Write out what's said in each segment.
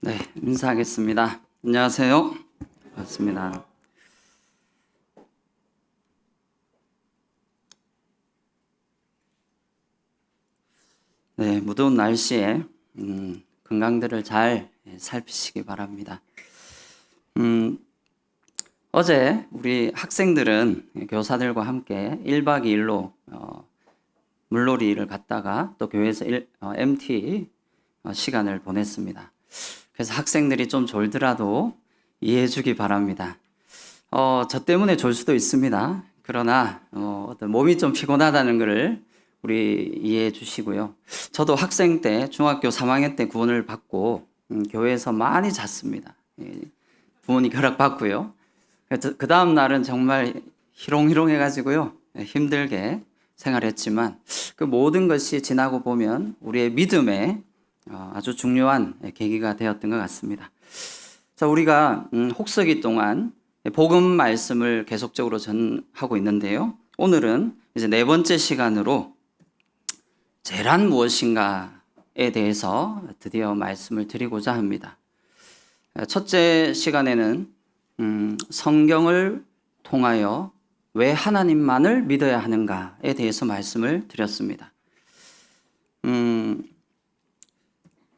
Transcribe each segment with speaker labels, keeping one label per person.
Speaker 1: 네, 인사하겠습니다. 안녕하세요. 반갑습니다. 네, 무더운 날씨에 건강들을 잘 살피시기 바랍니다. 어제 우리 학생들은 교사들과 함께 1박 2일로 물놀이를 갔다가 또 교회에서 MT 시간을 보냈습니다. 그래서 학생들이 좀 졸더라도 이해해 주기 바랍니다. 저 때문에 졸 수도 있습니다. 그러나 어떤 몸이 좀 피곤하다는 것을 우리 이해해 주시고요. 저도 학생 때 중학교 3학년 때 구원을 받고 교회에서 많이 잤습니다. 부모님 허락 받고요. 그 다음 날은 정말 희롱희롱 해가지고요. 힘들게 생활했지만 그 모든 것이 지나고 보면 우리의 믿음에 아주 중요한 계기가 되었던 것 같습니다. 자, 우리가 혹서기 동안 복음 말씀을 계속적으로 전하고 있는데요. 오늘은 이제 네 번째 시간으로 죄란 무엇인가에 대해서 드디어 말씀을 드리고자 합니다. 첫째 시간에는 성경을 통하여 왜 하나님만을 믿어야 하는가에 대해서 말씀을 드렸습니다.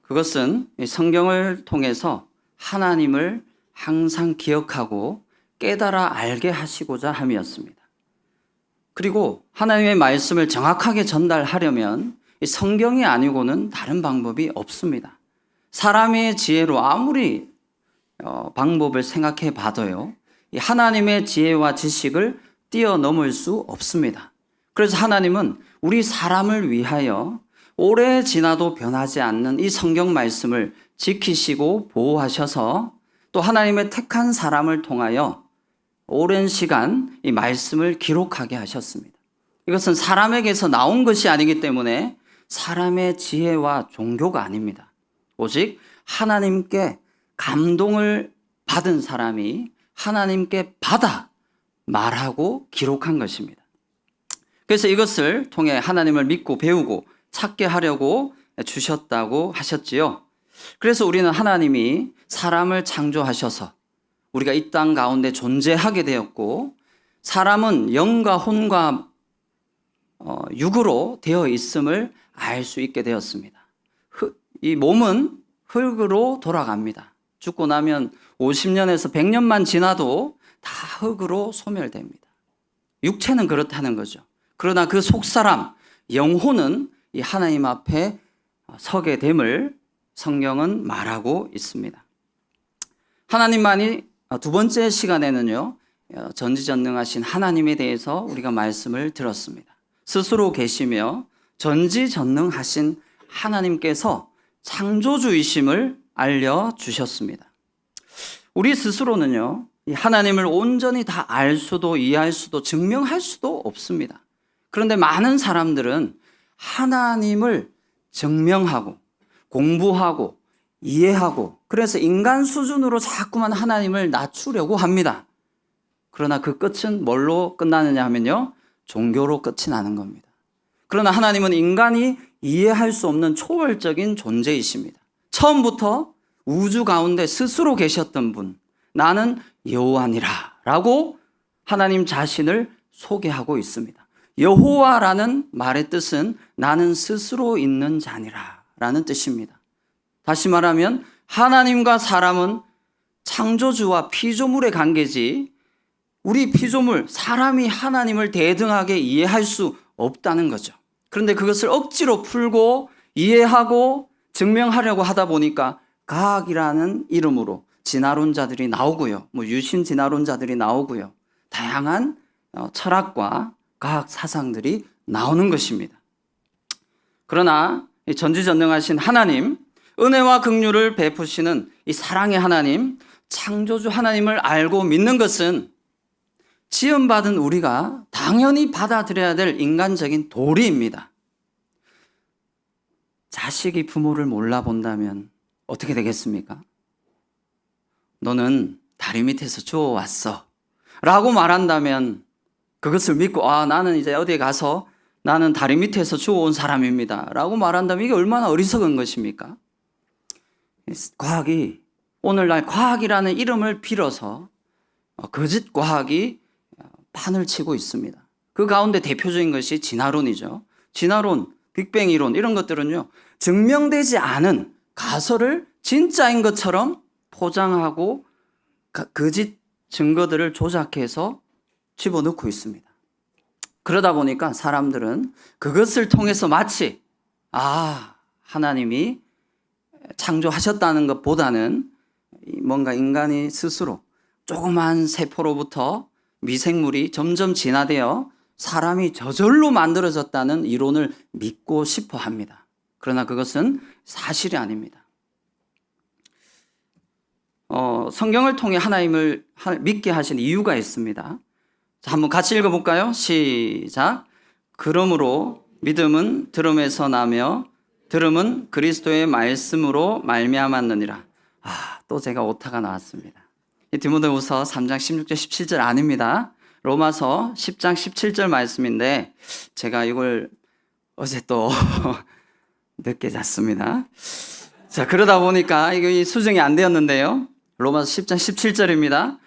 Speaker 1: 그것은 성경을 통해서 하나님을 항상 기억하고 깨달아 알게 하시고자 함이었습니다. 그리고 하나님의 말씀을 정확하게 전달하려면 성경이 아니고는 다른 방법이 없습니다. 사람의 지혜로 아무리 방법을 생각해 봐도요, 하나님의 지혜와 지식을 뛰어넘을 수 없습니다. 그래서 하나님은 우리 사람을 위하여 오래 지나도 변하지 않는 이 성경 말씀을 지키시고 보호하셔서 또 하나님의 택한 사람을 통하여 오랜 시간 이 말씀을 기록하게 하셨습니다. 이것은 사람에게서 나온 것이 아니기 때문에 사람의 지혜와 종교가 아닙니다. 오직 하나님께 감동을 받은 사람이 하나님께 받아 말하고 기록한 것입니다. 그래서 이것을 통해 하나님을 믿고 배우고 찾게 하려고 주셨다고 하셨지요. 그래서 우리는 하나님이 사람을 창조하셔서 우리가 이 땅 가운데 존재하게 되었고, 사람은 영과 혼과 육으로 되어 있음을 알 수 있게 되었습니다. 이 몸은 흙으로 돌아갑니다. 죽고 나면 50년에서 100년만 지나도 다 흙으로 소멸됩니다. 육체는 그렇다는 거죠. 그러나 그 속사람, 영혼은 이 하나님 앞에 서게 됨을 성경은 말하고 있습니다. 하나님만이 두 번째 시간에는요, 전지전능하신 하나님에 대해서 우리가 말씀을 들었습니다. 스스로 계시며 전지전능하신 하나님께서 창조주이심을 알려주셨습니다. 우리 스스로는요, 이 하나님을 온전히 다 알 수도 이해할 수도 증명할 수도 없습니다. 그런데 많은 사람들은 하나님을 증명하고 공부하고 이해하고 그래서 인간 수준으로 자꾸만 하나님을 낮추려고 합니다. 그러나 그 끝은 뭘로 끝나느냐 하면요, 종교로 끝이 나는 겁니다. 그러나 하나님은 인간이 이해할 수 없는 초월적인 존재이십니다. 처음부터 우주 가운데 스스로 계셨던 분, 나는 여호와니라 라고 하나님 자신을 소개하고 있습니다. 여호와라는 말의 뜻은 나는 스스로 있는 자니라 라는 뜻입니다. 다시 말하면 하나님과 사람은 창조주와 피조물의 관계지 우리 피조물, 사람이 하나님을 대등하게 이해할 수 없다는 거죠. 그런데 그것을 억지로 풀고 이해하고 증명하려고 하다 보니까 과학이라는 이름으로 진화론자들이 나오고요. 유신 진화론자들이 나오고요. 다양한 철학과 과학 사상들이 나오는 것입니다. 그러나 전지전능하신 하나님, 은혜와 긍휼을 베푸시는 이 사랑의 하나님, 창조주 하나님을 알고 믿는 것은 지음받은 우리가 당연히 받아들여야 될 인간적인 도리입니다. 자식이 부모를 몰라본다면 어떻게 되겠습니까? 너는 다리 밑에서 주워왔어 라고 말한다면 그것을 믿고 나는 이제 어디에 가서 나는 다리 밑에서 주워온 사람입니다 라고 말한다면 이게 얼마나 어리석은 것입니까? 과학이 오늘날 과학이라는 이름을 빌어서 거짓 과학이 판을 치고 있습니다. 그 가운데 대표적인 것이 진화론이죠. 진화론, 빅뱅 이론 이런 것들은요, 증명되지 않은 가설을 진짜인 것처럼 포장하고 거짓 증거들을 조작해서 집어넣고 있습니다. 그러다 보니까 사람들은 그것을 통해서 마치 하나님이 창조하셨다는 것보다는 뭔가 인간이 스스로 조그만 세포로부터 미생물이 점점 진화되어 사람이 저절로 만들어졌다는 이론을 믿고 싶어 합니다. 그러나 그것은 사실이 아닙니다. 성경을 통해 하나님을 믿게 하신 이유가 있습니다. 자, 한번 같이 읽어볼까요? 시작. 그러므로 믿음은 들음에서 나며 들음은 그리스도의 말씀으로 말미암았느니라. 또 제가 오타가 나왔습니다. 디모데후서 3장 16절 17절 아닙니다. 로마서 10장 17절 말씀인데 제가 이걸 어제 또 늦게 잤습니다. 자, 그러다 보니까 이게 수정이 안 되었는데요. 로마서 10장 17절입니다.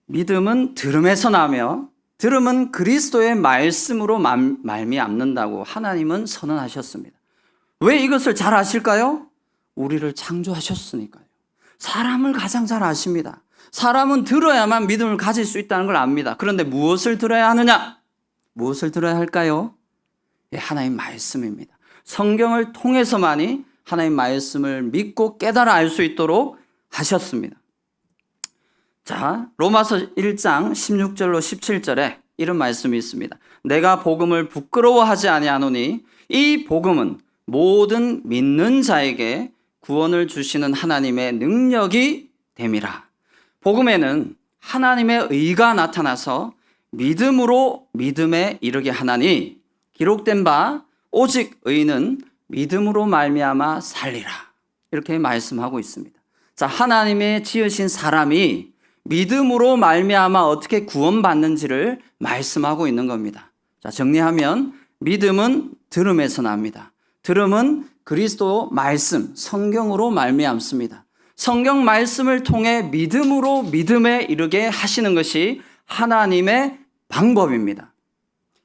Speaker 1: 믿음은 들음에서 나며 들음은 그리스도의 말씀으로 말미암는다고 하나님은 선언하셨습니다. 왜 이것을 잘 아실까요? 우리를 창조하셨으니까요. 사람을 가장 잘 아십니다. 사람은 들어야만 믿음을 가질 수 있다는 걸 압니다. 그런데 무엇을 들어야 하느냐? 무엇을 들어야 할까요? 하나님 말씀입니다. 성경을 통해서만이 하나님 말씀을 믿고 깨달아 알 수 있도록 하셨습니다. 자, 로마서 1장 16절로 17절에 이런 말씀이 있습니다. 내가 복음을 부끄러워하지 아니하노니 이 복음은 모든 믿는 자에게 구원을 주시는 하나님의 능력이 됨이라. 복음에는 하나님의 의가 나타나서 믿음으로 믿음에 이르게 하나니 기록된 바 오직 의는 믿음으로 말미암아 살리라. 이렇게 말씀하고 있습니다. 자, 하나님의 지으신 사람이 믿음으로 말미암아 어떻게 구원받는지를 말씀하고 있는 겁니다. 자, 정리하면 믿음은 들음에서 납니다. 들음은 그리스도 말씀, 성경으로 말미암습니다. 성경 말씀을 통해 믿음으로 믿음에 이르게 하시는 것이 하나님의 방법입니다.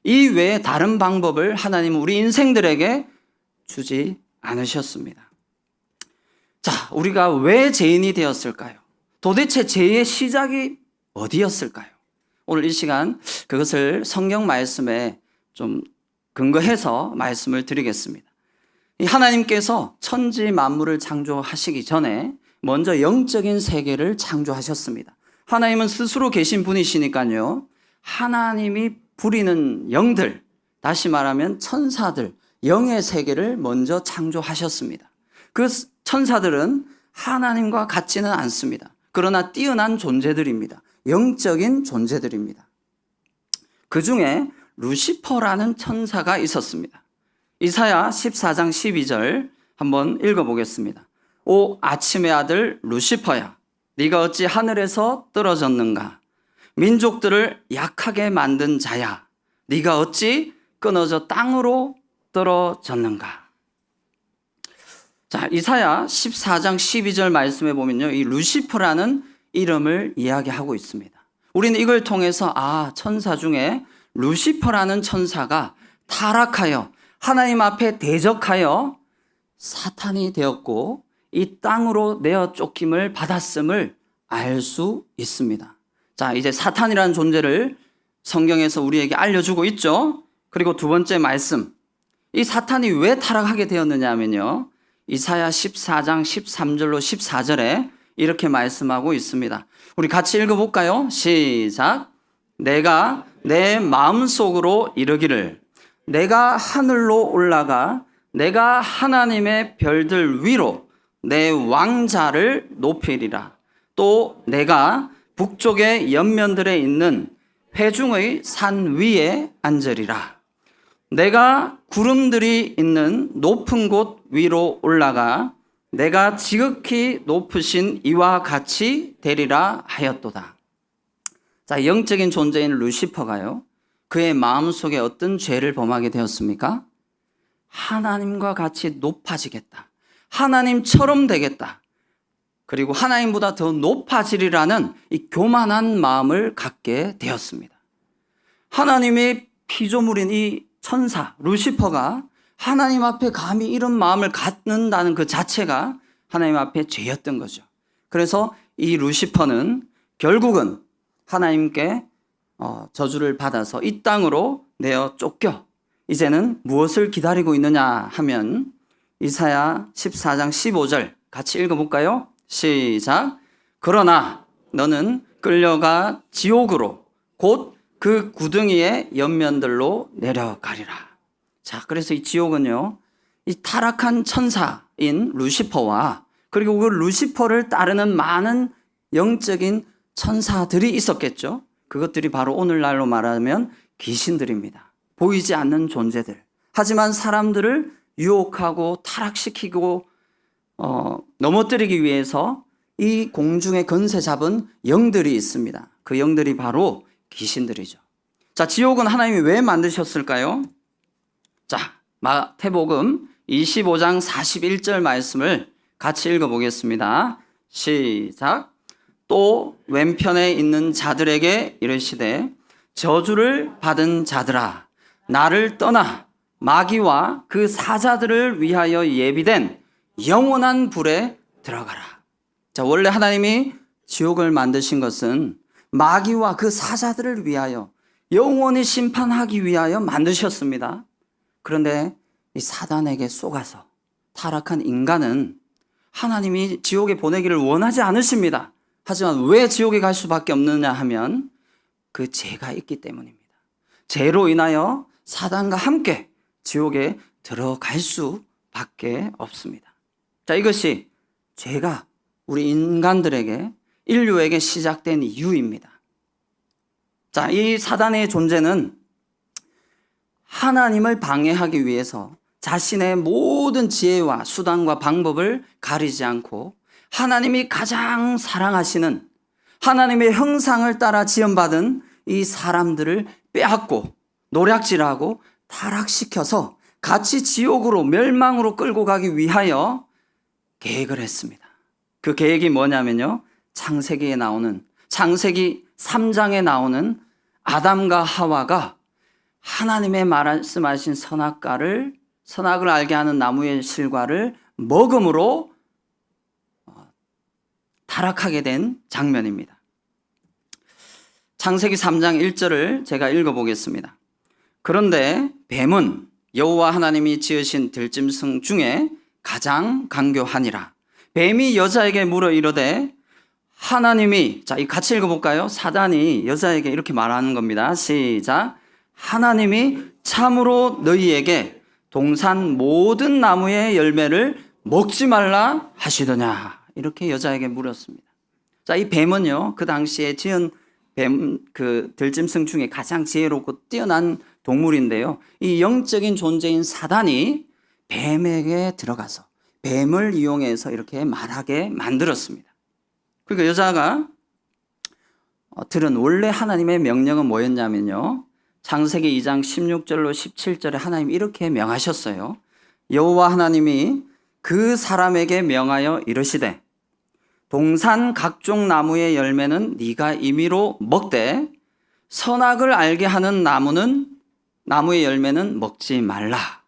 Speaker 1: 이 외에 다른 방법을 하나님은 우리 인생들에게 주지 않으셨습니다. 자, 우리가 왜 죄인이 되었을까요? 도대체 죄의 시작이 어디였을까요? 오늘 이 시간 그것을 성경 말씀에 좀 근거해서 말씀을 드리겠습니다. 하나님께서 천지 만물을 창조하시기 전에 먼저 영적인 세계를 창조하셨습니다. 하나님은 스스로 계신 분이시니까요. 하나님이 부리는 영들, 다시 말하면 천사들, 영의 세계를 먼저 창조하셨습니다. 그 천사들은 하나님과 같지는 않습니다. 그러나 뛰어난 존재들입니다. 영적인 존재들입니다. 그 중에 루시퍼라는 천사가 있었습니다. 이사야 14장 12절 한번 읽어보겠습니다. 오 아침의 아들 루시퍼야, 네가 어찌 하늘에서 떨어졌는가? 민족들을 약하게 만든 자야, 네가 어찌 끊어져 땅으로 떨어졌는가? 자, 이사야 14장 12절 말씀에 보면요, 이 루시퍼라는 이름을 이야기하고 있습니다. 우리는 이걸 통해서 천사 중에 루시퍼라는 천사가 타락하여 하나님 앞에 대적하여 사탄이 되었고 이 땅으로 내어 쫓김을 받았음을 알 수 있습니다. 자, 이제 사탄이라는 존재를 성경에서 우리에게 알려주고 있죠. 그리고 두 번째 말씀, 이 사탄이 왜 타락하게 되었느냐 하면요, 이사야 14장 13절로 14절에 이렇게 말씀하고 있습니다. 우리 같이 읽어볼까요? 시작. 내가 내 마음속으로 이르기를 내가 하늘로 올라가 내가 하나님의 별들 위로 내 왕자를 높이리라. 또 내가 북쪽의 연면들에 있는 회중의 산 위에 앉으리라. 내가 구름들이 있는 높은 곳 위로 올라가 내가 지극히 높으신 이와 같이 되리라 하였도다. 자, 영적인 존재인 루시퍼가요, 그의 마음속에 어떤 죄를 범하게 되었습니까? 하나님과 같이 높아지겠다, 하나님처럼 되겠다, 그리고 하나님보다 더 높아지리라는 이 교만한 마음을 갖게 되었습니다. 하나님의 피조물인 이 천사 루시퍼가 하나님 앞에 감히 이런 마음을 갖는다는 그 자체가 하나님 앞에 죄였던 거죠. 그래서 이 루시퍼는 결국은 하나님께 저주를 받아서 이 땅으로 내어 쫓겨 이제는 무엇을 기다리고 있느냐 하면 이사야 14장 15절 같이 읽어볼까요? 시작. 그러나 너는 끌려가 지옥으로 곧 그 구덩이의 옆면들로 내려가리라. 자, 그래서 이 지옥은요, 이 타락한 천사인 루시퍼와 그리고 그 루시퍼를 따르는 많은 영적인 천사들이 있었겠죠. 그것들이 바로 오늘날로 말하면 귀신들입니다. 보이지 않는 존재들. 하지만 사람들을 유혹하고 타락시키고 넘어뜨리기 위해서 이 공중에 건세 잡은 영들이 있습니다. 그 영들이 바로 귀신들이죠. 자, 지옥은 하나님이 왜 만드셨을까요? 자, 마태복음 25장 41절 말씀을 같이 읽어보겠습니다. 시작. 또 왼편에 있는 자들에게 이르시되 저주를 받은 자들아 나를 떠나 마귀와 그 사자들을 위하여 예비된 영원한 불에 들어가라. 자, 원래 하나님이 지옥을 만드신 것은 마귀와 그 사자들을 위하여 영원히 심판하기 위하여 만드셨습니다. 그런데 이 사단에게 속아서 타락한 인간은 하나님이 지옥에 보내기를 원하지 않으십니다. 하지만 왜 지옥에 갈 수밖에 없느냐 하면 그 죄가 있기 때문입니다. 죄로 인하여 사단과 함께 지옥에 들어갈 수밖에 없습니다. 자, 이것이 죄가 우리 인간들에게 인류에게 시작된 이유입니다. 자, 이 사단의 존재는 하나님을 방해하기 위해서 자신의 모든 지혜와 수단과 방법을 가리지 않고 하나님이 가장 사랑하시는 하나님의 형상을 따라 지음받은 이 사람들을 빼앗고 노략질하고 타락시켜서 같이 지옥으로 멸망으로 끌고 가기 위하여 계획을 했습니다. 그 계획이 뭐냐면요, 창세기 3장에 나오는 아담과 하와가 하나님의 말씀하신 선악을 알게 하는 나무의 실과를 먹음으로 타락하게 된 장면입니다. 창세기 3장 1절을 제가 읽어보겠습니다. 그런데 뱀은 여호와 하나님이 지으신 들짐승 중에 가장 강교하니라. 뱀이 여자에게 물어 이르되 하나님이, 자, 같이 읽어볼까요? 사단이 여자에게 이렇게 말하는 겁니다. 시작. 하나님이 참으로 너희에게 동산 모든 나무의 열매를 먹지 말라 하시더냐. 이렇게 여자에게 물었습니다. 자, 이 뱀은요, 그 당시에 지은 그 들짐승 중에 가장 지혜롭고 뛰어난 동물인데요. 이 영적인 존재인 사단이 뱀에게 들어가서 뱀을 이용해서 이렇게 말하게 만들었습니다. 그러니까 여자가 들은 원래 하나님의 명령은 뭐였냐면요, 창세기 2장 16절로 17절에 하나님이 이렇게 명하셨어요. 여호와 하나님이 그 사람에게 명하여 이르시되 동산 각종 나무의 열매는 네가 임의로 먹되 선악을 알게 하는 나무의 열매는 먹지 말라.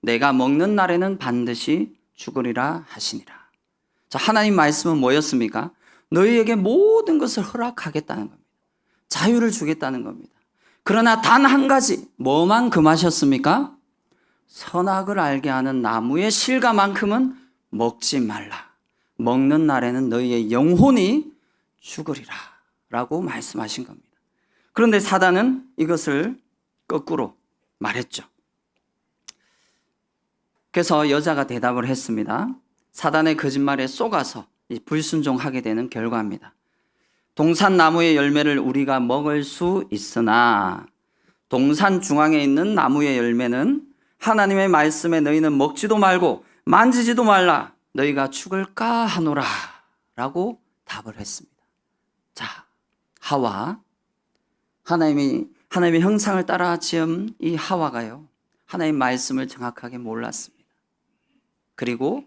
Speaker 1: 내가 먹는 날에는 반드시 죽으리라 하시니라. 자, 하나님 말씀은 뭐였습니까? 너희에게 모든 것을 허락하겠다는 겁니다. 자유를 주겠다는 겁니다. 그러나 단 한 가지, 뭐만 금하셨습니까? 선악을 알게 하는 나무의 실과만큼은 먹지 말라. 먹는 날에는 너희의 영혼이 죽으리라 라고 말씀하신 겁니다. 그런데 사단은 이것을 거꾸로 말했죠. 그래서 여자가 대답을 했습니다. 사단의 거짓말에 속아서 불순종하게 되는 결과입니다. 동산 나무의 열매를 우리가 먹을 수 있으나 동산 중앙에 있는 나무의 열매는 하나님의 말씀에 너희는 먹지도 말고 만지지도 말라. 너희가 죽을까 하노라 라고 답을 했습니다. 자, 하와, 하나님의 형상을 따라 지은 이 하와가요, 하나님의 말씀을 정확하게 몰랐습니다. 그리고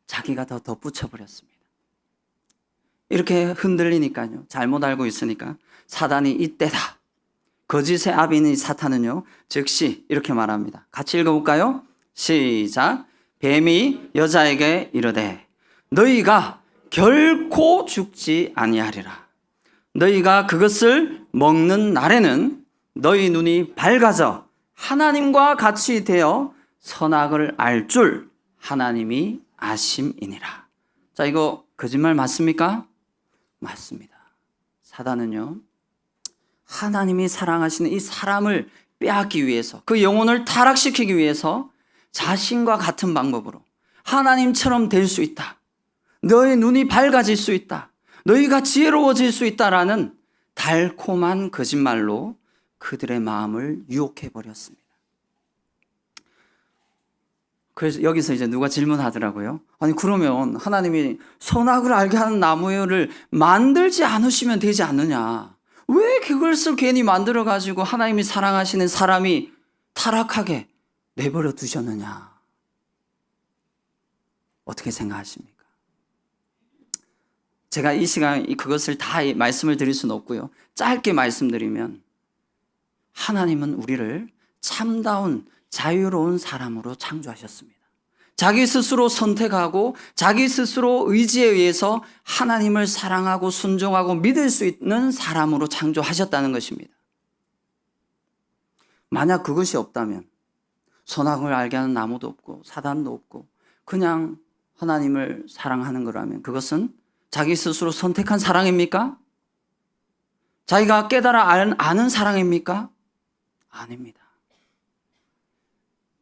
Speaker 1: 자기가 더 덧붙여 버렸습니다. 이렇게 흔들리니까요. 잘못 알고 있으니까 사단이 이때다. 거짓의 아비인 사탄은요, 즉시 이렇게 말합니다. 같이 읽어볼까요? 시작. 뱀이 여자에게 이르되 너희가 결코 죽지 아니하리라. 너희가 그것을 먹는 날에는 너희 눈이 밝아져 하나님과 같이 되어 선악을 알 줄 하나님이 아심이니라. 자, 이거 거짓말 맞습니까? 맞습니다. 사단은요, 하나님이 사랑하시는 이 사람을 빼앗기 위해서, 그 영혼을 타락시키기 위해서 자신과 같은 방법으로 하나님처럼 될 수 있다, 너의 눈이 밝아질 수 있다, 너희가 지혜로워질 수 있다라는 달콤한 거짓말로 그들의 마음을 유혹해 버렸습니다. 그래서 여기서 이제 누가 질문하더라고요. 아니, 그러면 하나님이 선악을 알게 하는 나무를 만들지 않으시면 되지 않느냐? 왜 그것을 괜히 만들어가지고 하나님이 사랑하시는 사람이 타락하게 내버려 두셨느냐? 어떻게 생각하십니까? 제가 이 시간 그것을 다 말씀을 드릴 수는 없고요. 짧게 말씀드리면, 하나님은 우리를 참다운 자유로운 사람으로 창조하셨습니다. 자기 스스로 선택하고 자기 스스로 의지에 의해서 하나님을 사랑하고 순종하고 믿을 수 있는 사람으로 창조하셨다는 것입니다. 만약 그것이 없다면 선악을 알게 하는 나무도 없고 사단도 없고 그냥 하나님을 사랑하는 거라면 그것은 자기 스스로 선택한 사랑입니까? 자기가 깨달아 아는 사랑입니까? 아닙니다.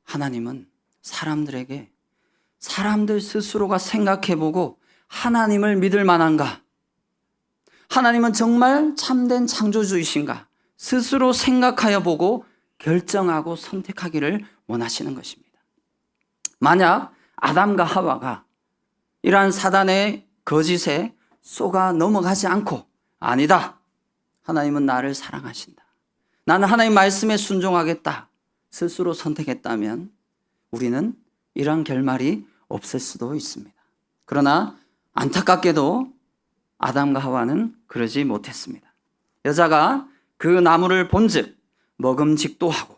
Speaker 1: 하나님은 사람들에게 사람들 스스로가 생각해보고 하나님을 믿을 만한가? 하나님은 정말 참된 창조주이신가? 스스로 생각하여 보고 결정하고 선택하기를 원하시는 것입니다. 만약 아담과 하와가 이러한 사단의 거짓에 속아 넘어가지 않고 아니다, 하나님은 나를 사랑하신다, 나는 하나님 말씀에 순종하겠다 스스로 선택했다면 우리는 이런 결말이 없을 수도 있습니다. 그러나 안타깝게도 아담과 하와는 그러지 못했습니다. 여자가 그 나무를 본즉 먹음직도 하고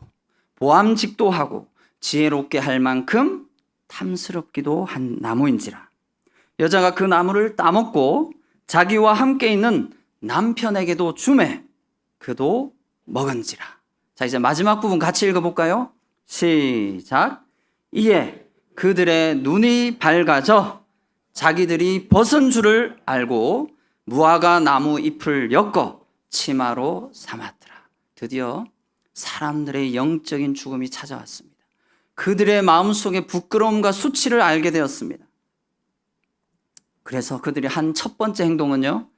Speaker 1: 보암직도 하고 지혜롭게 할 만큼 탐스럽기도 한 나무인지라. 여자가 그 나무를 따먹고 자기와 함께 있는 남편에게도 주매 그도 먹은지라. 자, 이제 마지막 부분 같이 읽어볼까요? 시작. 이에 그들의 눈이 밝아져 자기들이 벗은 줄을 알고 무화과 나무 잎을 엮어 치마로 삼았더라. 드디어 사람들의 영적인 죽음이 찾아왔습니다. 그들의 마음속에 부끄러움과 수치를 알게 되었습니다. 그래서 그들이 한 첫 번째 행동은요,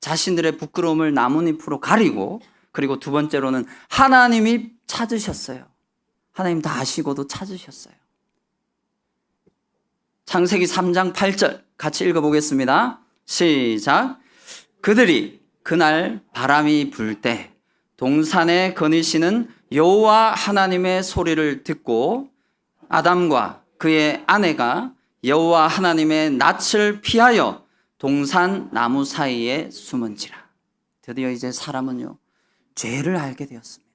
Speaker 1: 자신들의 부끄러움을 나뭇잎으로 가리고, 그리고 두 번째로는 하나님이 찾으셨어요. 하나님 다 아시고도 찾으셨어요. 창세기 3장 8절 같이 읽어보겠습니다. 시작. 그들이 그날 바람이 불 때 동산에 거니시는 여호와 하나님의 소리를 듣고 아담과 그의 아내가 여호와 하나님의 낯을 피하여 동산 나무 사이에 숨은지라. 드디어 이제 사람은요, 죄를 알게 되었습니다.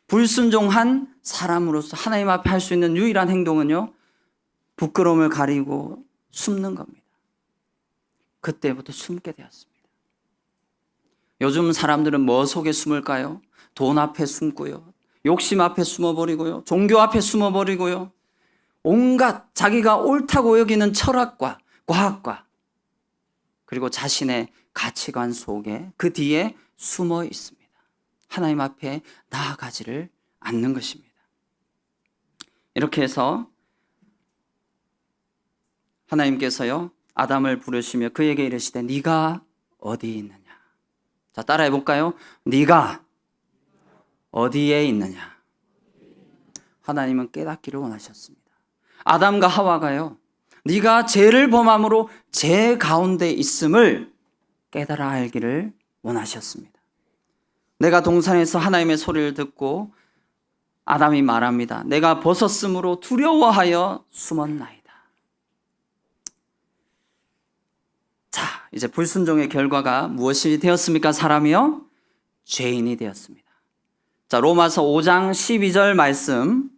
Speaker 1: 불순종한 사람으로서 하나님 앞에 할 수 있는 유일한 행동은요, 부끄러움을 가리고 숨는 겁니다. 그때부터 숨게 되었습니다. 요즘 사람들은 뭐 속에 숨을까요? 돈 앞에 숨고요, 욕심 앞에 숨어버리고요, 종교 앞에 숨어버리고요, 온갖 자기가 옳다고 여기는 철학과 과학과 그리고 자신의 가치관 속에 그 뒤에 숨어 있습니다. 하나님 앞에 나아가지를 않는 것입니다. 이렇게 해서 하나님께서요, 아담을 부르시며 그에게 이르시되 네가 어디 있느냐. 자, 따라해 볼까요? 네가 어디에 있느냐. 하나님은 깨닫기를 원하셨습니다. 아담과 하와가요, 네가 죄를 범함으로 죄 가운데 있음을 깨달아 알기를 원하셨습니다. 내가 동산에서 하나님의 소리를 듣고 아담이 말합니다. 내가 벗었으므로 두려워하여 숨었나이다. 자, 이제 불순종의 결과가 무엇이 되었습니까? 사람이요? 죄인이 되었습니다. 자, 로마서 5장 12절 말씀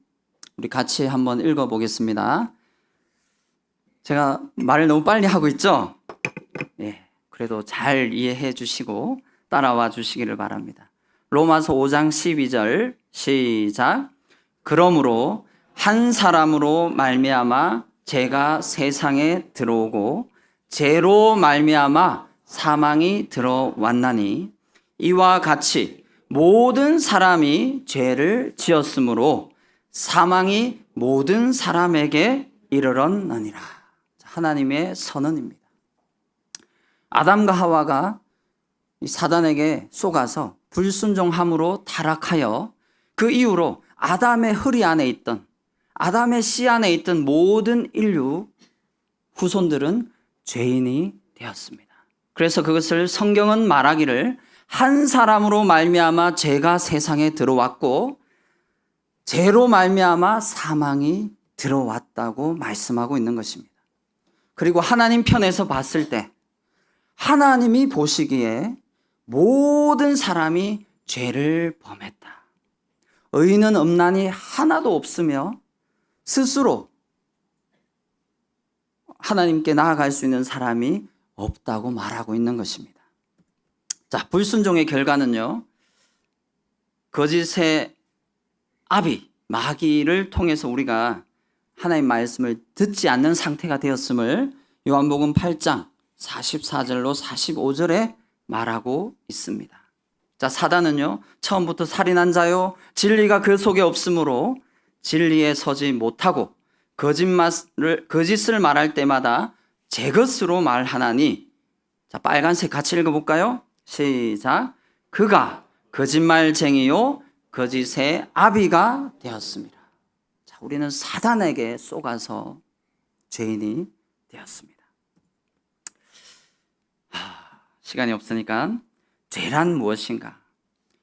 Speaker 1: 우리 같이 한번 읽어보겠습니다. 제가 말을 너무 빨리 하고 있죠? 예, 그래도 잘 이해해 주시고 따라와 주시기를 바랍니다. 로마서 5장 12절 시작. 그러므로 한 사람으로 말미암아 죄가 세상에 들어오고 죄로 말미암아 사망이 들어왔나니 이와 같이 모든 사람이 죄를 지었으므로 사망이 모든 사람에게 이르렀느니라. 하나님의 선언입니다. 아담과 하와가 사단에게 속아서 불순종함으로 타락하여 그 이후로 아담의 허리 안에 있던, 아담의 씨 안에 있던 모든 인류 후손들은 죄인이 되었습니다. 그래서 그것을 성경은 말하기를 한 사람으로 말미암아 죄가 세상에 들어왔고 죄로 말미암아 사망이 들어왔다고 말씀하고 있는 것입니다. 그리고 하나님 편에서 봤을 때 하나님이 보시기에 모든 사람이 죄를 범했다. 의인은 없나니 하나도 없으며 스스로 하나님께 나아갈 수 있는 사람이 없다고 말하고 있는 것입니다. 자, 불순종의 결과는요, 거짓의 아비, 마귀를 통해서 우리가 하나님 말씀을 듣지 않는 상태가 되었음을 요한복음 8장 44절로 45절에 말하고 있습니다. 자, 사단은요, 처음부터 살인한 자요, 진리가 그 속에 없으므로 진리에 서지 못하고 거짓을 말할 때마다 제 것으로 말하나니, 자, 빨간색 같이 읽어볼까요? 시작. 그가 거짓말쟁이요 거짓의 아비가 되었습니다. 자, 우리는 사단에게 속아서 죄인이 되었습니다. 시간이 없으니까 죄란 무엇인가?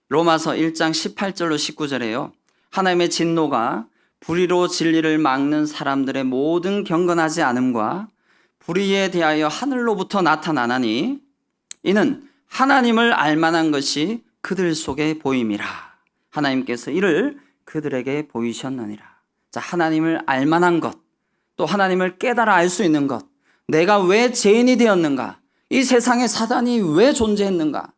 Speaker 1: 로마서 1장 18절로 19절에요. 하나님의 진노가 불의로 진리를 막는 사람들의 모든 경건하지 않음과 불의에 대하여 하늘로부터 나타나나니 이는 하나님을 알만한 것이 그들 속에 보임이라. 하나님께서 이를 그들에게 보이셨느니라. 자, 하나님을 알만한 것, 또 하나님을 깨달아 알 수 있는 것, 내가 왜 죄인이 되었는가, 이 세상에 사단이 왜 존재했는가,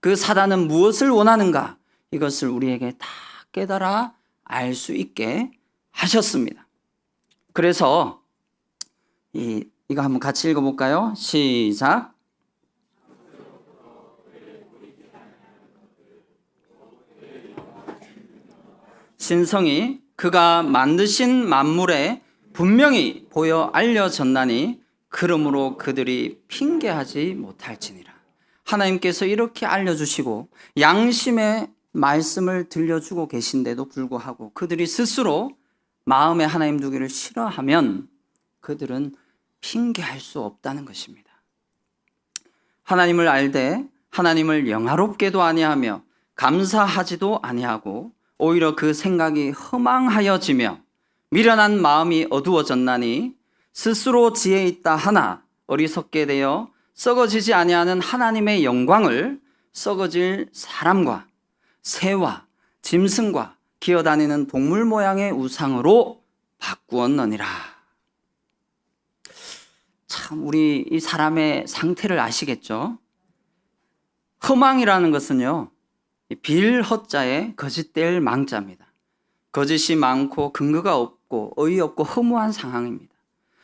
Speaker 1: 그 사단은 무엇을 원하는가, 이것을 우리에게 다 깨달아 알 수 있게 하셨습니다. 그래서 이거 한번 같이 읽어볼까요? 시작. 신성이 그가 만드신 만물에 분명히 보여 알려졌나니 그러므로 그들이 핑계하지 못할지니라. 하나님께서 이렇게 알려주시고 양심의 말씀을 들려주고 계신데도 불구하고 그들이 스스로 마음에 하나님 두기를 싫어하면 그들은 핑계할 수 없다는 것입니다. 하나님을 알되 하나님을 영화롭게도 아니하며 감사하지도 아니하고 오히려 그 생각이 허망하여지며 미련한 마음이 어두워졌나니 스스로 지혜 있다 하나 어리석게 되어 썩어지지 아니하는 하나님의 영광을 썩어질 사람과 새와 짐승과 기어다니는 동물 모양의 우상으로 바꾸었느니라. 참, 우리 이 사람의 상태를 아시겠죠? 허망이라는 것은요, 빌헛자의 거짓될 망자입니다. 거짓이 많고 근거가 없고 어이없고 허무한 상황입니다.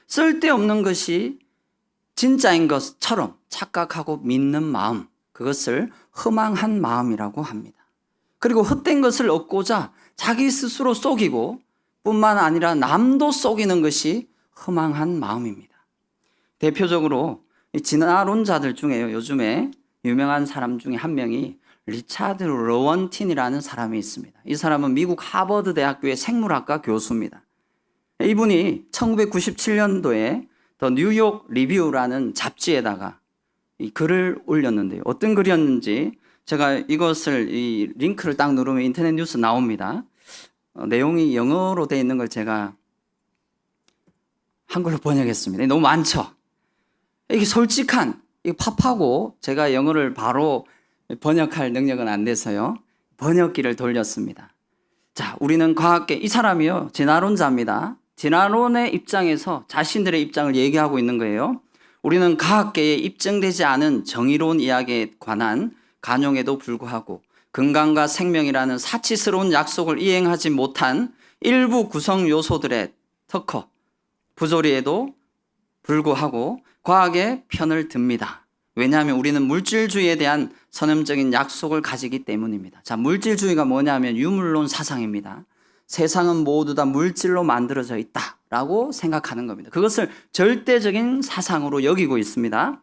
Speaker 1: 쓸데없는 것이 진짜인 것처럼 착각하고 믿는 마음, 그것을 허망한 마음이라고 합니다. 그리고 헛된 것을 얻고자 자기 스스로 속이고 뿐만 아니라 남도 속이는 것이 허망한 마음입니다. 대표적으로 진화론자들 중에요, 요즘에 유명한 사람 중에 한 명이 리차드 로원틴이라는 사람이 있습니다. 이 사람은 미국 하버드 대학교의 생물학과 교수입니다. 이분이 1997년도에 더 뉴욕 리뷰라는 잡지에다가 이 글을 올렸는데요. 어떤 글이었는지 제가 이것을 이 링크를 딱 누르면 인터넷 뉴스 나옵니다. 내용이 영어로 되어 있는 걸 제가 한글로 번역했습니다. 너무 많죠? 이게 솔직한 이 팝하고 제가 영어를 바로 번역할 능력은 안 돼서요. 번역기를 돌렸습니다. 자, 우리는 과학계, 이 사람이요, 진화론자입니다. 진화론의 입장에서 자신들의 입장을 얘기하고 있는 거예요. 우리는 과학계에 입증되지 않은 정의로운 이야기에 관한 간용에도 불구하고 건강과 생명이라는 사치스러운 약속을 이행하지 못한 일부 구성 요소들의 특허, 부조리에도 불구하고 과학의 편을 듭니다. 왜냐하면 우리는 물질주의에 대한 선언적인 약속을 가지기 때문입니다. 자, 물질주의가 뭐냐면 유물론 사상입니다. 세상은 모두 다 물질로 만들어져 있다라고 생각하는 겁니다. 그것을 절대적인 사상으로 여기고 있습니다.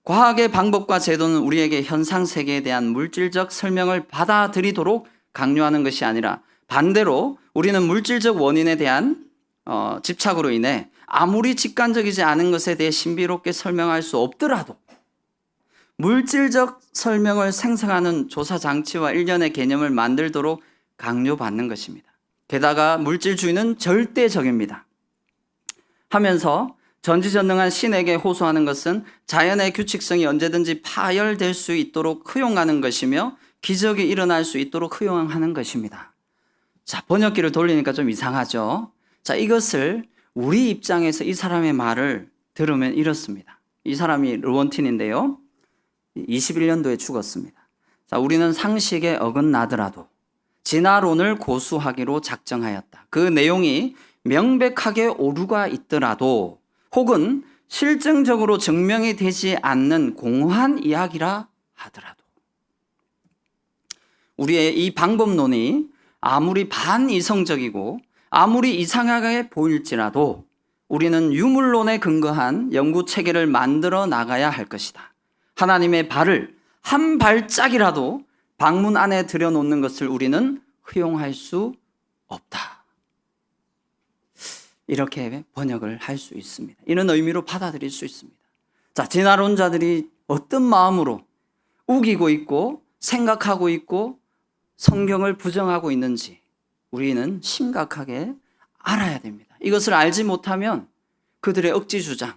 Speaker 1: 과학의 방법과 제도는 우리에게 현상 세계에 대한 물질적 설명을 받아들이도록 강요하는 것이 아니라 반대로 우리는 물질적 원인에 대한 집착으로 인해 아무리 직관적이지 않은 것에 대해 신비롭게 설명할 수 없더라도 물질적 설명을 생성하는 조사 장치와 일련의 개념을 만들도록 강요받는 것입니다. 게다가 물질주의는 절대적입니다. 하면서 전지전능한 신에게 호소하는 것은 자연의 규칙성이 언제든지 파열될 수 있도록 허용하는 것이며 기적이 일어날 수 있도록 허용하는 것입니다. 자, 번역기를 돌리니까 좀 이상하죠? 자, 이것을 우리 입장에서 이 사람의 말을 들으면 이렇습니다. 이 사람이 르원틴인데요. 21년도에 죽었습니다. 자, 우리는 상식에 어긋나더라도 진화론을 고수하기로 작정하였다. 그 내용이 명백하게 오류가 있더라도 혹은 실증적으로 증명이 되지 않는 공허한 이야기라 하더라도 우리의 이 방법론이 아무리 반이성적이고 아무리 이상하게 보일지라도 우리는 유물론에 근거한 연구 체계를 만들어 나가야 할 것이다. 하나님의 발을 한 발짝이라도 방문 안에 들여놓는 것을 우리는 허용할 수 없다. 이렇게 번역을 할 수 있습니다. 이런 의미로 받아들일 수 있습니다. 자, 진화론자들이 어떤 마음으로 우기고 있고 생각하고 있고 성경을 부정하고 있는지 우리는 심각하게 알아야 됩니다. 이것을 알지 못하면 그들의 억지 주장,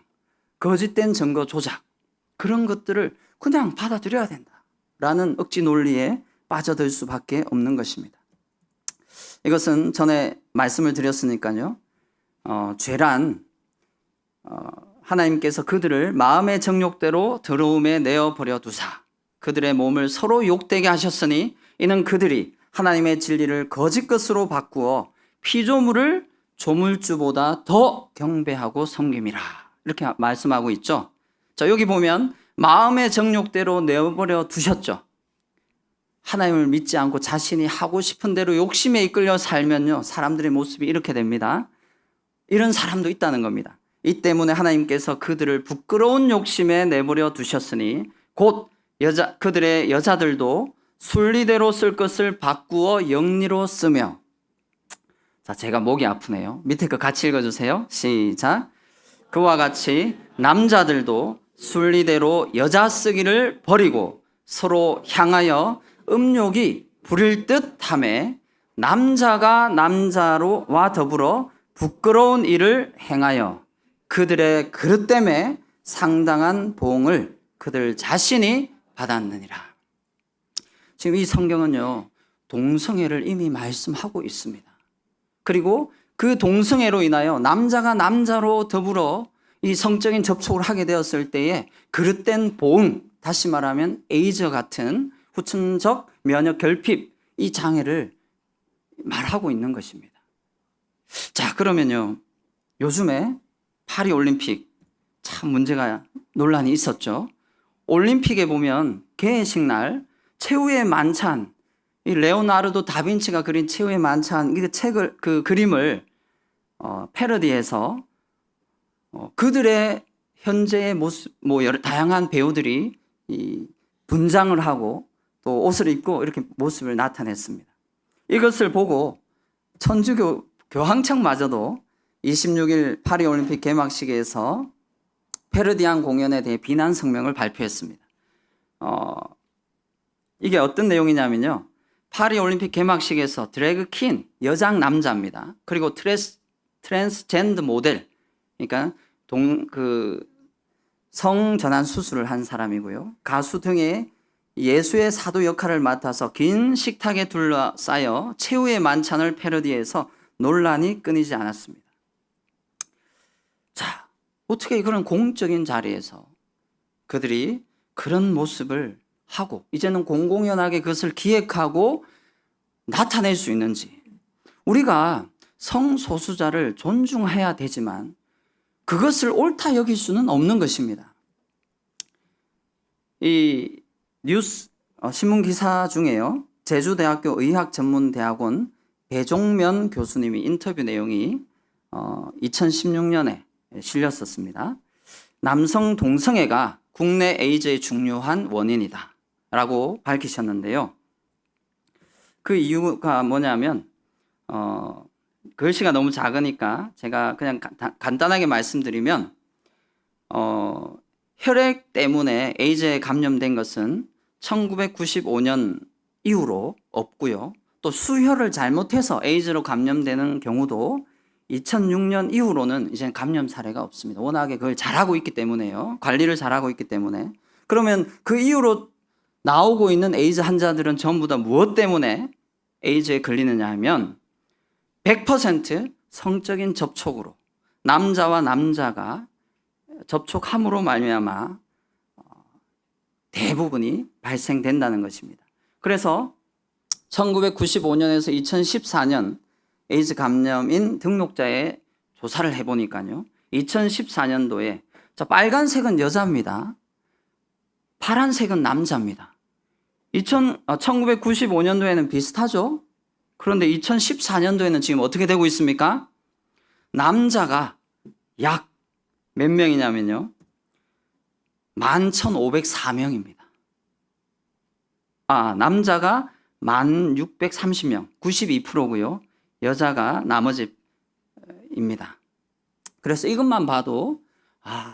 Speaker 1: 거짓된 증거 조작, 그런 것들을 그냥 받아들여야 된다라는 억지 논리에 빠져들 수밖에 없는 것입니다. 이것은 전에 말씀을 드렸으니까요. 죄란 하나님께서 그들을 마음의 정욕대로 더러움에 내어버려 두사 그들의 몸을 서로 욕되게 하셨으니 이는 그들이 하나님의 진리를 거짓 것으로 바꾸어 피조물을 조물주보다 더 경배하고 섬김이라 이렇게 말씀하고 있죠. 자, 여기 보면 마음의 정욕대로 내어버려 두셨죠. 하나님을 믿지 않고 자신이 하고 싶은 대로 욕심에 이끌려 살면요, 사람들의 모습이 이렇게 됩니다. 이런 사람도 있다는 겁니다. 이 때문에 하나님께서 그들을 부끄러운 욕심에 내버려 두셨으니 곧 그들의 여자들도 순리대로 쓸 것을 바꾸어 영리로 쓰며. 자, 제가 목이 아프네요. 밑에 거 같이 읽어주세요. 시작. 그와 같이 남자들도 순리대로 여자 쓰기를 버리고 서로 향하여 음욕이 부릴 듯하며 남자가 남자로와 더불어 부끄러운 일을 행하여 그들의 그릇 때문에 상당한 보응을 그들 자신이 받았느니라. 지금 이 성경은요, 동성애를 이미 말씀하고 있습니다. 그리고 그 동성애로 인하여 남자가 남자로 더불어 이 성적인 접촉을 하게 되었을 때에 그릇된 보응, 다시 말하면 에이즈 같은 후천적 면역 결핍, 이 장애를 말하고 있는 것입니다. 자, 그러면요, 요즘에 파리 올림픽 참 문제가 논란이 있었죠. 올림픽에 보면 개회식 날 최후의 만찬, 이 레오나르도 다빈치가 그린 최후의 만찬 이 책을 그 그림을 패러디해서 그들의 현재의 모습, 여러 다양한 배우들이 이 분장을 하고 또 옷을 입고 이렇게 모습을 나타냈습니다. 이것을 보고 천주교 교황청마저도 26일 파리올림픽 개막식에서 패러디한 공연에 대해 비난 성명을 발표했습니다. 이게 어떤 내용이냐면요, 파리올림픽 개막식에서 드래그 퀸, 여장 남자입니다. 그리고 트랜스젠더 모델, 그러니까 성전환 수술을 한 사람이고요. 가수 등의 예수의 사도 역할을 맡아서 긴 식탁에 둘러싸여 최후의 만찬을 패러디해서 논란이 끊이지 않았습니다. 자, 어떻게 그런 공적인 자리에서 그들이 그런 모습을 하고 이제는 공공연하게 그것을 기획하고 나타낼 수 있는지. 우리가 성소수자를 존중해야 되지만 그것을 옳다 여길 수는 없는 것입니다. 이 뉴스 신문 기사 중에요, 제주대학교 의학전문대학원 배종면 교수님이 인터뷰 내용이 2016년에 실렸었습니다. 남성 동성애가 국내 에이즈의 중요한 원인이다 라고 밝히셨는데요. 그 이유가 뭐냐면 글씨가 너무 작으니까 제가 그냥 간단하게 말씀드리면 혈액 때문에 에이즈에 감염된 것은 1995년 이후로 없고요. 또 수혈을 잘못해서 에이즈로 감염되는 경우도 2006년 이후로는 이제 감염 사례가 없습니다. 워낙에 그걸 잘하고 있기 때문에요. 관리를 잘하고 있기 때문에. 그러면 그 이후로 나오고 있는 에이즈 환자들은 전부 다 무엇 때문에 에이즈에 걸리느냐 하면 100% 성적인 접촉으로, 남자와 남자가 접촉함으로 말미암아 대부분이 발생된다는 것입니다. 그래서 1995년에서 2014년 에이즈 감염인 등록자의 조사를 해보니까요, 2014년도에 빨간색은 여자입니다. 파란색은 남자입니다. 1995년도에는 비슷하죠? 그런데 2014년도에는 지금 어떻게 되고 있습니까? 남자가 약 몇 명이냐면요, 11,504명입니다. 남자가 1,630명, 92%고요. 여자가 나머지입니다. 그래서 이것만 봐도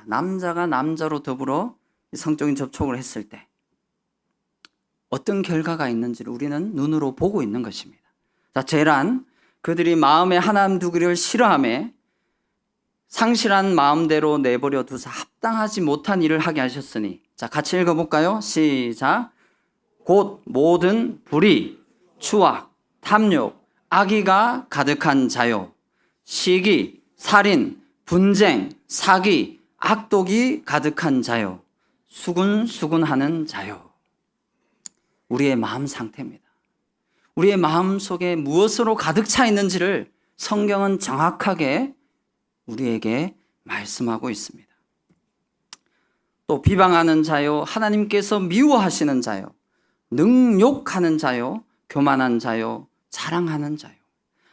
Speaker 1: 남자가 남자로 더불어 성적인 접촉을 했을 때 어떤 결과가 있는지를 우리는 눈으로 보고 있는 것입니다. 자, 재란, 그들이 마음에 하나님 두기를 싫어하며 상실한 마음대로 내버려 두사 합당하지 못한 일을 하게 하셨으니. 자, 같이 읽어볼까요? 시작. 곧 모든 불의, 추악, 탐욕, 악의가 가득한 자요, 시기, 살인, 분쟁, 사기, 악독이 가득한 자요, 수군수군하는 자요. 우리의 마음 상태입니다. 우리의 마음 속에 무엇으로 가득 차 있는지를 성경은 정확하게 우리에게 말씀하고 있습니다. 또 비방하는 자요, 하나님께서 미워하시는 자요, 능욕하는 자요, 교만한 자요, 자랑하는 자요,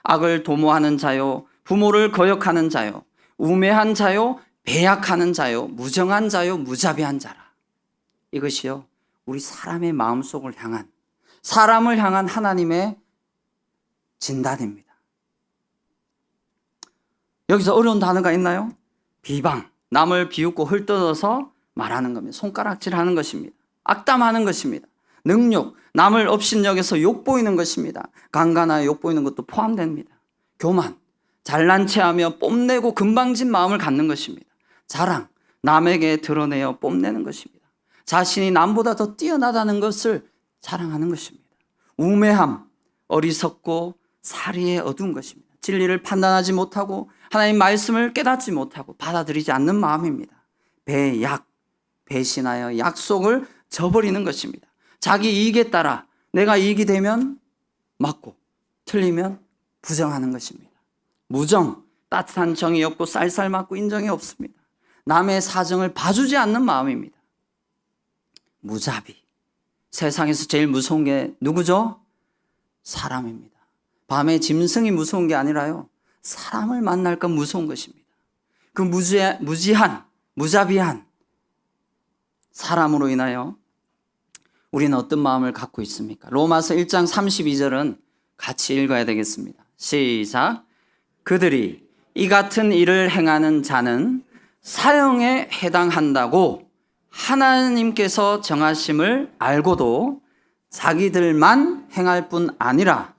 Speaker 1: 악을 도모하는 자요, 부모를 거역하는 자요, 우매한 자요, 배약하는 자요, 무정한 자요, 무자비한 자라. 이것이요, 우리 사람의 마음속을 향한, 사람을 향한 하나님의 진단입니다. 여기서 어려운 단어가 있나요? 비방, 남을 비웃고 헐뜯어서 말하는 겁니다. 손가락질하는 것입니다. 악담하는 것입니다. 능욕, 남을 업신여겨서 욕보이는 것입니다. 강간하여 욕보이는 것도 포함됩니다. 교만, 잘난 체하며 뽐내고 금방진 마음을 갖는 것입니다. 자랑, 남에게 드러내어 뽐내는 것입니다. 자신이 남보다 더 뛰어나다는 것을 자랑하는 것입니다. 우매함, 어리석고 사리에 어두운 것입니다. 진리를 판단하지 못하고 하나님 말씀을 깨닫지 못하고 받아들이지 않는 마음입니다. 배약, 배신하여 약속을 저버리는 것입니다. 자기 이익에 따라 내가 이익이 되면 맞고 틀리면 부정하는 것입니다. 무정, 따뜻한 정이 없고 쌀쌀 맞고 인정이 없습니다. 남의 사정을 봐주지 않는 마음입니다. 무자비, 세상에서 제일 무서운 게 누구죠? 사람입니다. 밤에 짐승이 무서운 게 아니라요, 사람을 만날까 무서운 것입니다. 그 무지한, 무자비한 사람으로 인하여 우리는 어떤 마음을 갖고 있습니까? 로마서 1장 32절은 같이 읽어야 되겠습니다. 시작. 그들이 이 같은 일을 행하는 자는 사형에 해당한다고 하나님께서 정하심을 알고도 자기들만 행할 뿐 아니라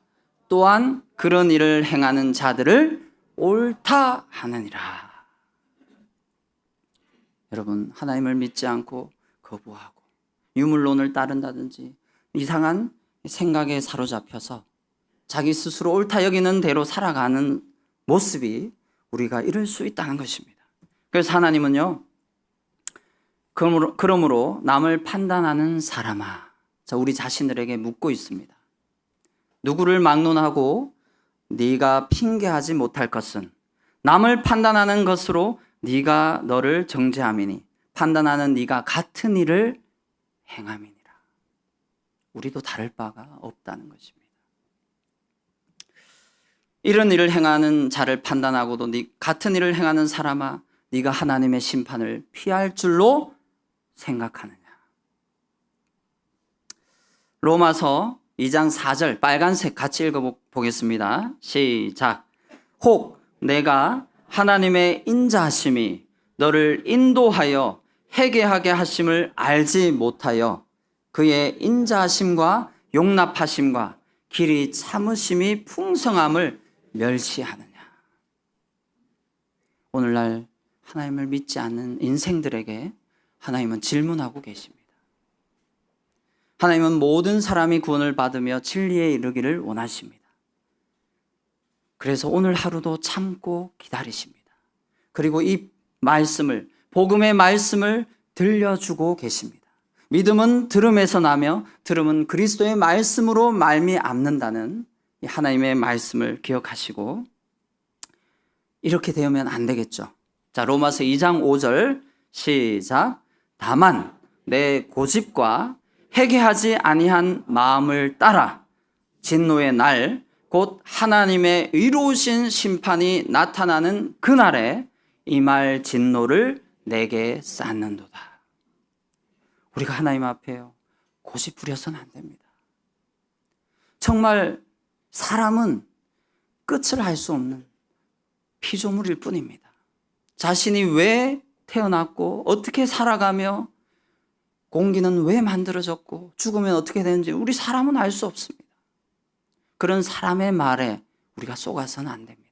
Speaker 1: 또한 그런 일을 행하는 자들을 옳다 하느니라. 여러분, 하나님을 믿지 않고 거부하고 유물론을 따른다든지 이상한 생각에 사로잡혀서 자기 스스로 옳다 여기는 대로 살아가는 모습이 우리가 이룰 수 있다는 것입니다. 그래서 하나님은요, 그러므로 남을 판단하는 사람아, 우리 자신들에게 묻고 있습니다. 누구를 막론하고 네가 핑계하지 못할 것은 남을 판단하는 것으로 네가 너를 정죄함이니 판단하는 네가 같은 일을 행함이니라. 우리도 다를 바가 없다는 것입니다. 이런 일을 행하는 자를 판단하고도 같은 일을 행하는 사람아, 네가 하나님의 심판을 피할 줄로 생각하느냐. 로마서 2장 4절 빨간색 같이 읽어보겠습니다. 시작. 혹 내가 하나님의 인자하심이 너를 인도하여 회개하게 하심을 알지 못하여 그의 인자하심과 용납하심과 길이 참으심이 풍성함을 멸시하느냐. 오늘날 하나님을 믿지 않는 인생들에게 하나님은 질문하고 계십니다. 하나님은 모든 사람이 구원을 받으며 진리에 이르기를 원하십니다. 그래서 오늘 하루도 참고 기다리십니다. 그리고 이 말씀을, 복음의 말씀을 들려주고 계십니다. 믿음은 들음에서 나며 들음은 그리스도의 말씀으로 말미암는다는 이 하나님의 말씀을 기억하시고 이렇게 되면 안 되겠죠. 자, 로마서 2장 5절 시작. 다만 내 고집과 회개하지 아니한 마음을 따라 진노의 날 곧 하나님의 의로우신 심판이 나타나는 그날에 임할 진노를 내게 쌓는도다. 우리가 하나님 앞에요, 고집 부려서는 안 됩니다. 정말 사람은 끝을 알 수 없는 피조물일 뿐입니다. 자신이 왜 태어났고 어떻게 살아가며 공기는 왜 만들어졌고 죽으면 어떻게 되는지 우리 사람은 알 수 없습니다. 그런 사람의 말에 우리가 속아서는 안 됩니다.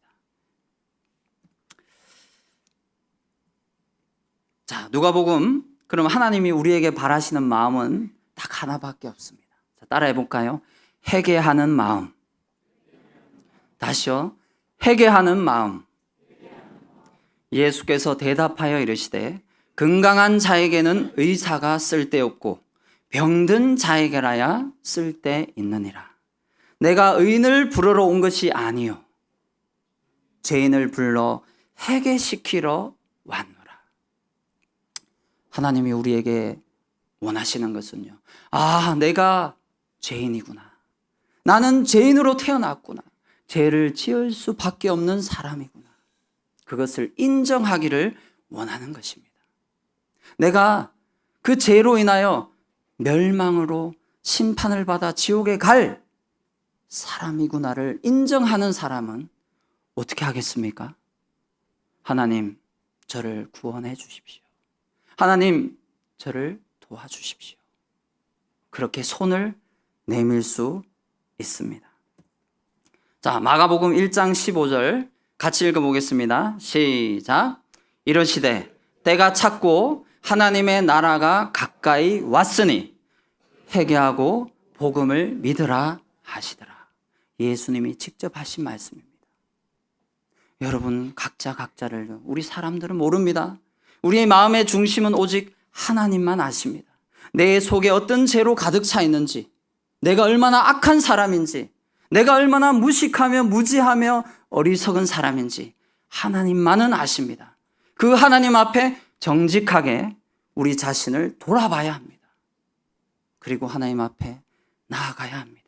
Speaker 1: 자, 누가복음, 그럼 하나님이 우리에게 바라시는 마음은 딱 하나밖에 없습니다. 자, 따라해 볼까요? 회개하는 마음. 다시요. 회개하는 마음. 예수께서 대답하여 이르시되 건강한 자에게는 의사가 쓸데없고 병든 자에게라야 쓸데있느니라. 내가 의인을 부르러 온 것이 아니요 죄인을 불러 회개시키러 왔노라. 하나님이 우리에게 원하시는 것은요, 내가 죄인이구나. 나는 죄인으로 태어났구나. 죄를 지을 수밖에 없는 사람이구나. 그것을 인정하기를 원하는 것입니다. 내가 그 죄로 인하여 멸망으로 심판을 받아 지옥에 갈 사람이구나를 인정하는 사람은 어떻게 하겠습니까? 하나님, 저를 구원해 주십시오. 하나님, 저를 도와주십시오. 그렇게 손을 내밀 수 있습니다. 자, 마가복음 1장 15절 같이 읽어보겠습니다. 시작. 이러시되 때가 찼고 하나님의 나라가 가까이 왔으니 회개하고 복음을 믿으라 하시더라. 예수님이 직접 하신 말씀입니다. 여러분, 각자를, 우리 사람들은 모릅니다. 우리의 마음의 중심은 오직 하나님만 아십니다. 내 속에 어떤 죄로 가득 차 있는지, 내가 얼마나 악한 사람인지, 내가 얼마나 무식하며 무지하며 어리석은 사람인지 하나님만은 아십니다. 그 하나님 앞에 정직하게 우리 자신을 돌아봐야 합니다. 그리고 하나님 앞에 나아가야 합니다.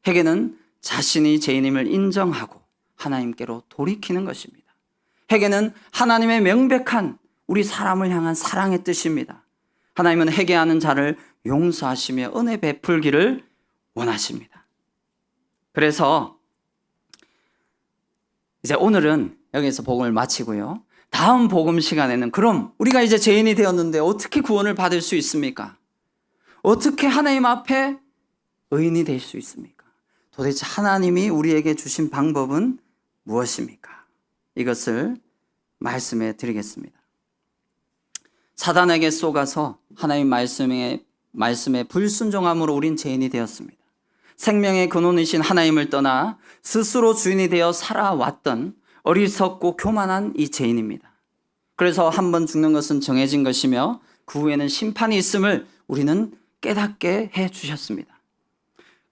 Speaker 1: 회개는 자신이 죄인임을 인정하고 하나님께로 돌이키는 것입니다. 회개는 하나님의 명백한 우리 사람을 향한 사랑의 뜻입니다. 하나님은 회개하는 자를 용서하시며 은혜 베풀기를 원하십니다. 그래서 이제 오늘은 여기서 복음을 마치고요. 다음 복음 시간에는 그럼 우리가 이제 죄인이 되었는데 어떻게 구원을 받을 수 있습니까? 어떻게 하나님 앞에 의인이 될 수 있습니까? 도대체 하나님이 우리에게 주신 방법은 무엇입니까? 이것을 말씀해 드리겠습니다. 사단에게 쏘가서 하나님 말씀에 불순종함으로 우린 죄인이 되었습니다. 생명의 근원이신 하나님을 떠나 스스로 주인이 되어 살아왔던 어리석고 교만한 이 죄인입니다. 그래서 한 번 죽는 것은 정해진 것이며 그 후에는 심판이 있음을 우리는 깨닫게 해 주셨습니다.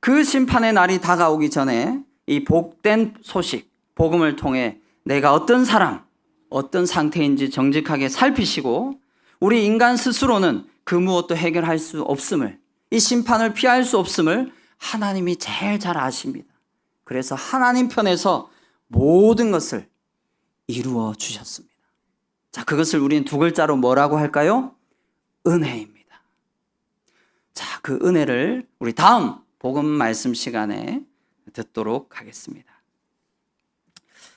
Speaker 1: 그 심판의 날이 다가오기 전에 이 복된 소식, 복음을 통해 내가 어떤 사람, 어떤 상태인지 정직하게 살피시고 우리 인간 스스로는 그 무엇도 해결할 수 없음을, 이 심판을 피할 수 없음을 하나님이 제일 잘 아십니다. 그래서 하나님 편에서 모든 것을 이루어 주셨습니다. 자, 그것을 우리는 두 글자로 뭐라고 할까요? 은혜입니다. 자, 그 은혜를 우리 다음 복음 말씀 시간에 듣도록 하겠습니다.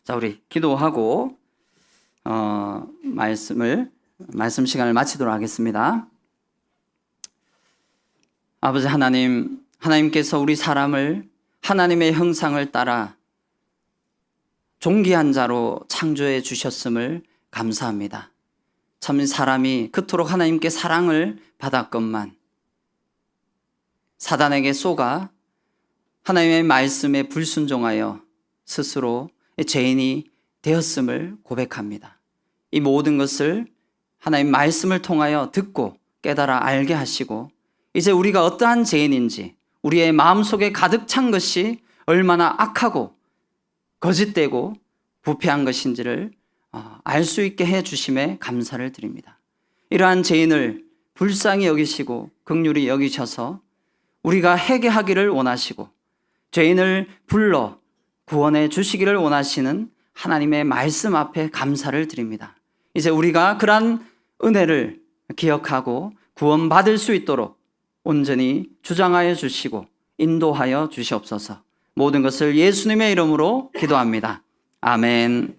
Speaker 1: 자, 우리 기도하고 말씀 시간을 마치도록 하겠습니다. 아버지 하나님, 하나님께서 우리 사람을 하나님의 형상을 따라 존귀한 자로 창조해 주셨음을 감사합니다. 참 사람이 그토록 하나님께 사랑을 받았건만 사단에게 쏘가 하나님의 말씀에 불순종하여 스스로 죄인이 되었음을 고백합니다. 이 모든 것을 하나님 말씀을 통하여 듣고 깨달아 알게 하시고 이제 우리가 어떠한 죄인인지 우리의 마음속에 가득 찬 것이 얼마나 악하고 거짓되고 부패한 것인지를 알 수 있게 해 주심에 감사를 드립니다. 이러한 죄인을 불쌍히 여기시고 긍휼히 여기셔서 우리가 회개하기를 원하시고 죄인을 불러 구원해 주시기를 원하시는 하나님의 말씀 앞에 감사를 드립니다. 이제 우리가 그러한 은혜를 기억하고 구원받을 수 있도록 온전히 주장하여 주시고 인도하여 주시옵소서. 모든 것을 예수님의 이름으로 기도합니다. 아멘.